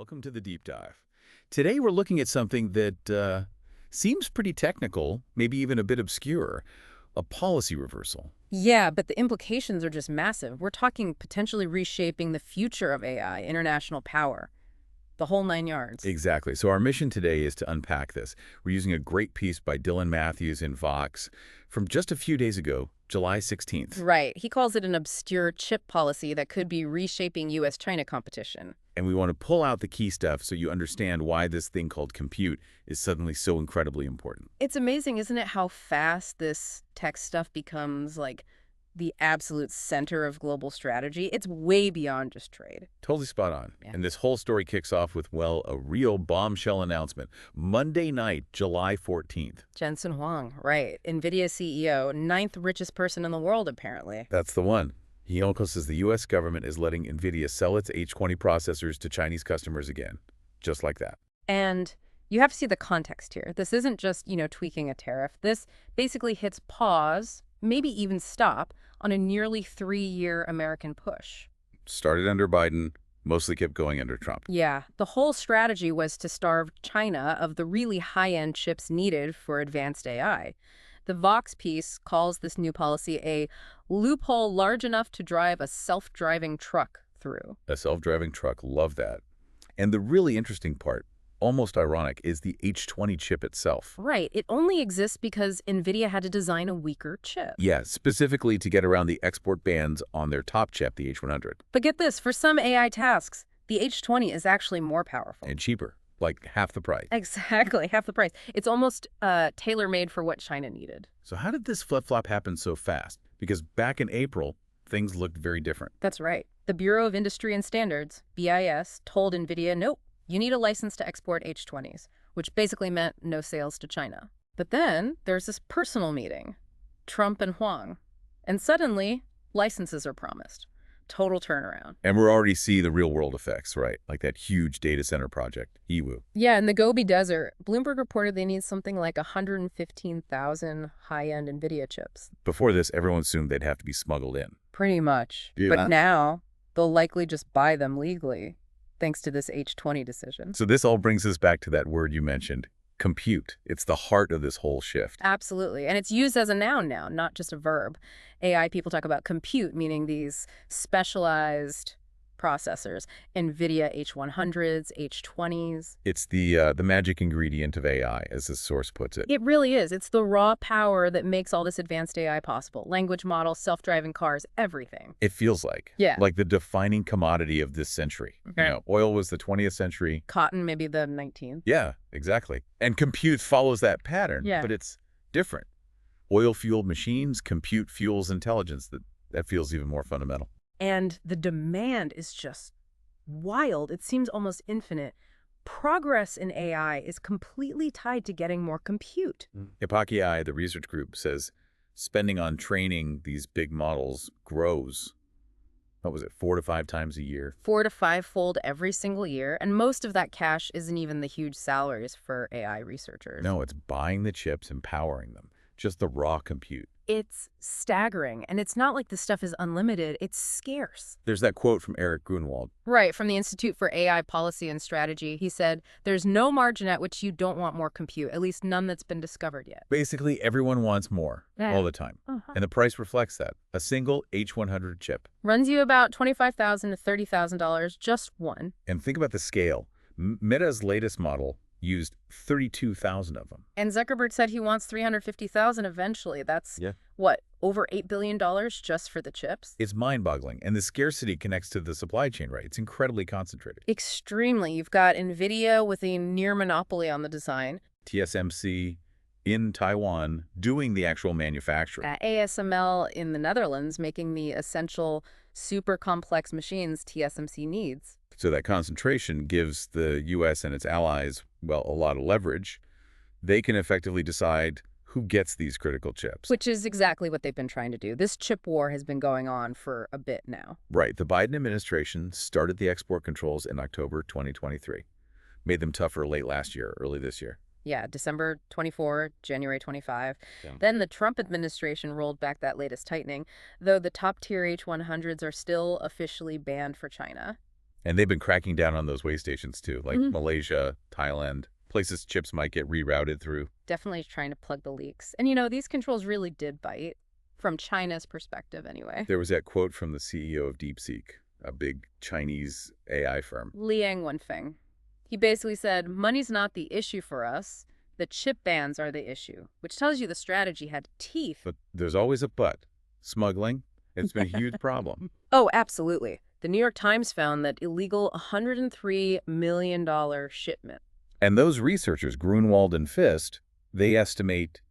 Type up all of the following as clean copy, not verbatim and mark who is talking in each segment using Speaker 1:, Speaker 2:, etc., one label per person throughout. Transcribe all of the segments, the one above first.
Speaker 1: Welcome to the Deep Dive. Today we're looking at something that seems pretty technical, maybe even a bit obscure, a policy reversal.
Speaker 2: Yeah, but the implications are just massive. We're talking potentially reshaping the future of AI, international power, the whole nine yards.
Speaker 1: Exactly. So our mission today is to unpack this. We're using a great piece by Dylan Matthews in Vox from just a few days ago, July 16th.
Speaker 2: Right. He calls it an obscure chip policy that could be reshaping U.S.-China competition.
Speaker 1: And we want to pull out the key stuff so you understand why this thing called compute is suddenly so incredibly important.
Speaker 2: It's amazing, isn't it, how fast this tech stuff becomes like the absolute center of global strategy? It's way beyond just trade.
Speaker 1: Totally spot on.
Speaker 2: Yeah.
Speaker 1: And this whole story kicks off with, well, a real bombshell announcement. Monday night, July 14th.
Speaker 2: Jensen Huang, right. Nvidia CEO, ninth richest person in the world, apparently.
Speaker 1: That's the one. He also says the U.S. government is letting Nvidia sell its H20 processors to Chinese customers again. Just like that.
Speaker 2: And you have to see the context here. This isn't just, tweaking a tariff. This basically hits pause, maybe even stop, on a nearly 3-year American push.
Speaker 1: Started under Biden, mostly kept going under Trump.
Speaker 2: Yeah, the whole strategy was to starve China of the really high-end chips needed for advanced AI. The Vox piece calls this new policy a loophole large enough to drive a self-driving truck through.
Speaker 1: A self-driving truck, love that. And the really interesting part, almost ironic, is the H20 chip itself.
Speaker 2: Right. It only exists because NVIDIA had to design a weaker chip.
Speaker 1: Yeah, specifically to get around the export bans on their top chip, the H100.
Speaker 2: But get this, for some AI tasks, the H20 is actually more powerful.
Speaker 1: And cheaper, like half the price.
Speaker 2: Exactly, half the price. It's almost tailor-made for what China needed.
Speaker 1: So how did this flip-flop happen so fast? Because back in April, things looked very different.
Speaker 2: That's right. The Bureau of Industry and Standards, BIS, told NVIDIA, nope, you need a license to export H20s, which basically meant no sales to China. But then there's this personal meeting, Trump and Huang, and suddenly licenses are promised. Total turnaround.
Speaker 1: And we're already seeing the real-world effects, right? Like that huge data center project, EWU.
Speaker 2: Yeah, in the Gobi Desert, Bloomberg reported they need something like 115,000 high-end NVIDIA chips.
Speaker 1: Before this, everyone assumed they'd have to be smuggled in.
Speaker 2: Pretty much.
Speaker 1: Yeah.
Speaker 2: But now, they'll likely just buy them legally, thanks to this H20 decision.
Speaker 1: So this all brings us back to that word you mentioned, compute. It's the heart of this whole shift.
Speaker 2: Absolutely. And it's used as a noun now, not just a verb. AI people talk about compute, meaning these specialized processors, NVIDIA H100s, H20s.
Speaker 1: It's the magic ingredient of AI, as the source puts it.
Speaker 2: It really is. It's the raw power that makes all this advanced AI possible. Language models, self-driving cars, everything.
Speaker 1: It feels like.
Speaker 2: Yeah.
Speaker 1: Like the defining commodity of this century.
Speaker 2: Okay.
Speaker 1: Oil was the 20th century.
Speaker 2: Cotton, maybe the 19th.
Speaker 1: Yeah, exactly. And compute follows that pattern,
Speaker 2: Yeah.
Speaker 1: but it's different. Oil-fueled machines, compute fuels intelligence. That feels even more fundamental.
Speaker 2: And the demand is just wild. It seems almost infinite. Progress in AI is completely tied to getting more compute.
Speaker 1: Hippocrates, the research group, says spending on training these big models grows, what was it, 4 to 5 times a year?
Speaker 2: 4 to 5-fold every single year, and most of that cash isn't even the huge salaries for AI researchers.
Speaker 1: No, it's buying the chips and powering them, just the raw compute.
Speaker 2: It's staggering, and it's not like the stuff is unlimited. It's scarce.
Speaker 1: There's that quote from Eric Grunwald.
Speaker 2: Right, from the Institute for AI Policy and Strategy. He said, there's no margin at which you don't want more compute, at least none that's been discovered yet.
Speaker 1: Basically, everyone wants more all the time. And the price reflects that. A single H100 chip.
Speaker 2: Runs you about $25,000 to $30,000, just one.
Speaker 1: And think about the scale. Meta's latest model used 32,000 of them.
Speaker 2: And Zuckerberg said he wants 350,000 eventually. That's, what, over $8 billion just for the chips?
Speaker 1: It's mind-boggling. And the scarcity connects to the supply chain, right? It's incredibly concentrated.
Speaker 2: Extremely. You've got NVIDIA with a near monopoly on the design.
Speaker 1: TSMC in Taiwan doing the actual manufacturing.
Speaker 2: ASML in the Netherlands making the essential super complex machines TSMC needs.
Speaker 1: So that concentration gives the U.S. and its allies, well, a lot of leverage. They can effectively decide who gets these critical chips.
Speaker 2: Which is exactly what they've been trying to do. This chip war has been going on for a bit now.
Speaker 1: Right. The Biden administration started the export controls in October 2023. Made them tougher late last year, early this year.
Speaker 2: Yeah, December 24, January 25.
Speaker 1: Yeah.
Speaker 2: Then the Trump administration rolled back that latest tightening, though the top-tier H100s are still officially banned for China.
Speaker 1: And they've been cracking down on those way stations too, like
Speaker 2: Mhm.
Speaker 1: Malaysia, Thailand, places chips might get rerouted through.
Speaker 2: Definitely trying to plug the leaks. And these controls really did bite, from China's perspective anyway.
Speaker 1: There was that quote from the CEO of DeepSeek, a big Chinese AI firm.
Speaker 2: Liang Wenfeng. He basically said, money's not the issue for us. The chip bans are the issue, which tells you the strategy had teeth.
Speaker 1: But there's always a but. Smuggling, it's been a huge problem.
Speaker 2: Oh, absolutely. The New York Times found that illegal $103 million shipment.
Speaker 1: And those researchers, Grunwald and Fist, they estimate,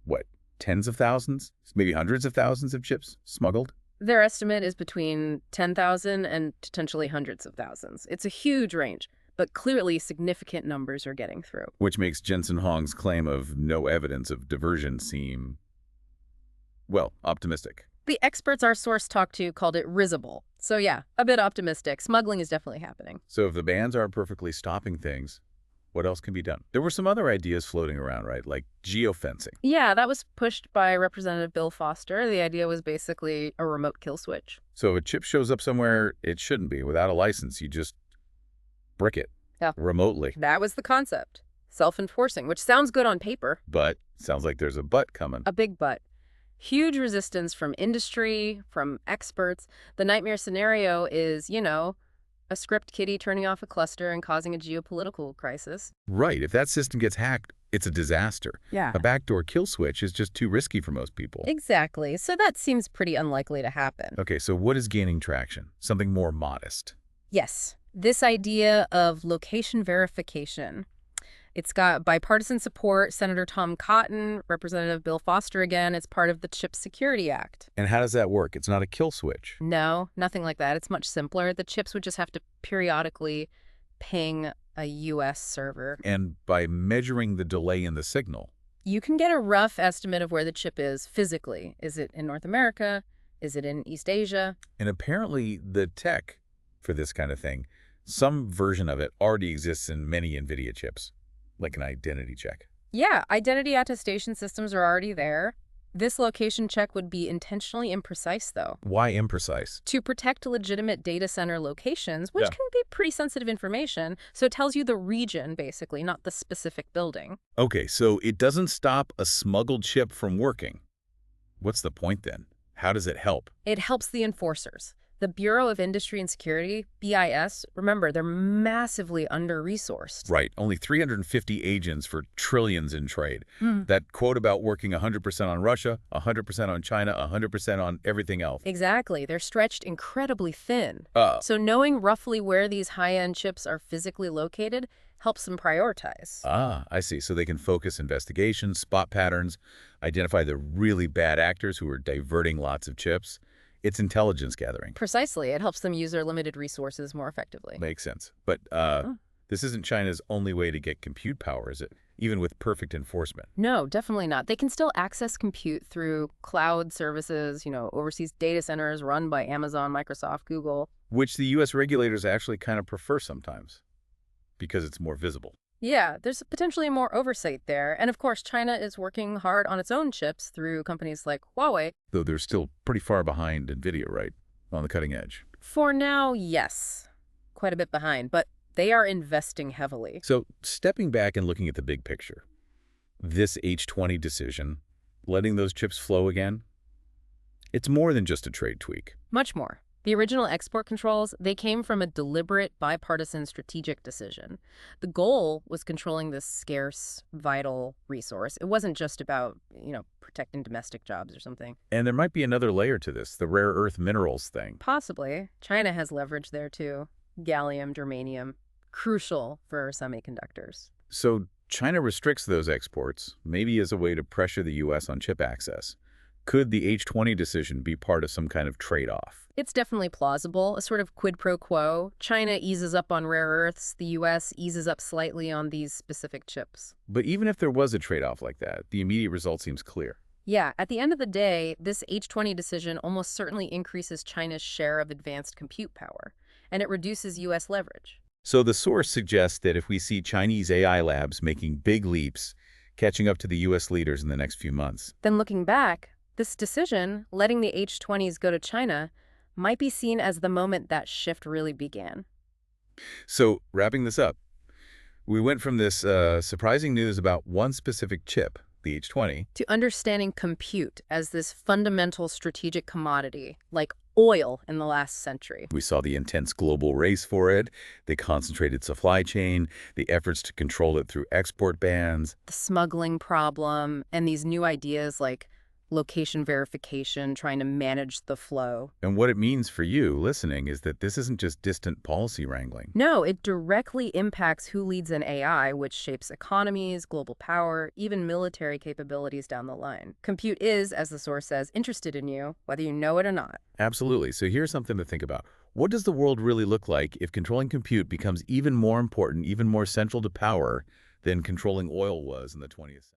Speaker 1: what, tens of thousands, maybe hundreds of thousands of chips smuggled?
Speaker 2: Their estimate is between 10,000 and potentially hundreds of thousands. It's a huge range, but clearly significant numbers are getting through.
Speaker 1: Which makes Jensen Huang's claim of no evidence of diversion seem, well, optimistic.
Speaker 2: The experts our source talked to called it risible. So yeah, a bit optimistic. Smuggling is definitely happening.
Speaker 1: So if the bans aren't perfectly stopping things, what else can be done? There were some other ideas floating around, right? Like geofencing.
Speaker 2: Yeah, that was pushed by Representative Bill Foster. The idea was basically a remote kill switch.
Speaker 1: So if a chip shows up somewhere it shouldn't be, without a license, you just brick it remotely.
Speaker 2: That was the concept. Self-enforcing, which sounds good on paper.
Speaker 1: But sounds like there's a but coming.
Speaker 2: A big but. Huge resistance from industry, from experts. The nightmare scenario is, a script kiddie turning off a cluster and causing a geopolitical crisis.
Speaker 1: Right. If that system gets hacked, it's a disaster.
Speaker 2: Yeah.
Speaker 1: A backdoor kill switch is just too risky for most people.
Speaker 2: Exactly. So that seems pretty unlikely to happen.
Speaker 1: Okay, so what is gaining traction? Something more modest.
Speaker 2: Yes. This idea of location verification. It's got bipartisan support. Senator Tom Cotton, Representative Bill Foster again. It's part of the Chip Security Act.
Speaker 1: And how does that work? It's not a kill switch.
Speaker 2: No, nothing like that. It's much simpler. The chips would just have to periodically ping a U.S. server.
Speaker 1: And by measuring the delay in the signal.
Speaker 2: You can get a rough estimate of where the chip is physically. Is it in North America? Is it in East Asia?
Speaker 1: And apparently the tech for this kind of thing, some version of it already exists in many Nvidia chips, like an identity check.
Speaker 2: Yeah, identity attestation systems are already there. This location check would be intentionally imprecise, though.
Speaker 1: Why imprecise?
Speaker 2: To protect legitimate data center locations, which
Speaker 1: Yeah.
Speaker 2: can be pretty sensitive information, so it tells you the region, basically, not the specific building.
Speaker 1: Okay, so it doesn't stop a smuggled chip from working. What's the point then? How does it help?
Speaker 2: It helps the enforcers. The Bureau of Industry and Security, BIS, remember, they're massively under-resourced.
Speaker 1: Right, only 350 agents for trillions in trade.
Speaker 2: Mm.
Speaker 1: That quote about working 100% on Russia, 100% on China, 100% on everything else.
Speaker 2: Exactly. They're stretched incredibly thin.
Speaker 1: Uh,
Speaker 2: So knowing roughly where these high-end chips are physically located helps them prioritize.
Speaker 1: I see. So they can focus investigations, spot patterns, identify the really bad actors who are diverting lots of chips. It's intelligence gathering.
Speaker 2: Precisely. It helps them use their limited resources more effectively.
Speaker 1: Makes sense. But this isn't China's only way to get compute power, is it? Even with perfect enforcement.
Speaker 2: No, definitely not. They can still access compute through cloud services, overseas data centers run by Amazon, Microsoft, Google.
Speaker 1: Which the U.S. regulators actually kind of prefer sometimes because it's more visible.
Speaker 2: Yeah, there's potentially more oversight there. And of course, China is working hard on its own chips through companies like Huawei.
Speaker 1: Though they're still pretty far behind Nvidia, right? On the cutting edge.
Speaker 2: For now, yes. Quite a bit behind, but they are investing heavily.
Speaker 1: So stepping back and looking at the big picture, this H20 decision, letting those chips flow again, it's more than just a trade tweak.
Speaker 2: Much more. The original export controls, they came from a deliberate bipartisan strategic decision. The goal was controlling this scarce, vital resource. It wasn't just about, protecting domestic jobs or something.
Speaker 1: And there might be another layer to this, the rare earth minerals thing.
Speaker 2: Possibly. China has leverage there too. Gallium, germanium, crucial for semiconductors.
Speaker 1: So China restricts those exports, maybe as a way to pressure the U.S. on chip access. Could the H20 decision be part of some kind of trade-off?
Speaker 2: It's definitely plausible, a sort of quid pro quo. China eases up on rare earths, the U.S. eases up slightly on these specific chips.
Speaker 1: But even if there was a trade-off like that, the immediate result seems clear.
Speaker 2: Yeah, at the end of the day, this H20 decision almost certainly increases China's share of advanced compute power, and it reduces U.S. leverage.
Speaker 1: So the source suggests that if we see Chinese AI labs making big leaps, catching up to the U.S. leaders in the next few months.
Speaker 2: Then looking back, this decision, letting the H20s go to China, might be seen as the moment that shift really began.
Speaker 1: So, wrapping this up, we went from this surprising news about one specific chip, the H20.
Speaker 2: To understanding compute as this fundamental strategic commodity, like oil in the last century.
Speaker 1: We saw the intense global race for it, the concentrated supply chain, the efforts to control it through export bans.
Speaker 2: The smuggling problem, and these new ideas like location verification, trying to manage the flow.
Speaker 1: And what it means for you listening is that this isn't just distant policy wrangling.
Speaker 2: No, it directly impacts who leads in AI, which shapes economies, global power, even military capabilities down the line. Compute is, as the source says, interested in you, whether you know it or not.
Speaker 1: Absolutely. So here's something to think about. What does the world really look like if controlling compute becomes even more important, even more central to power than controlling oil was in the 20th century?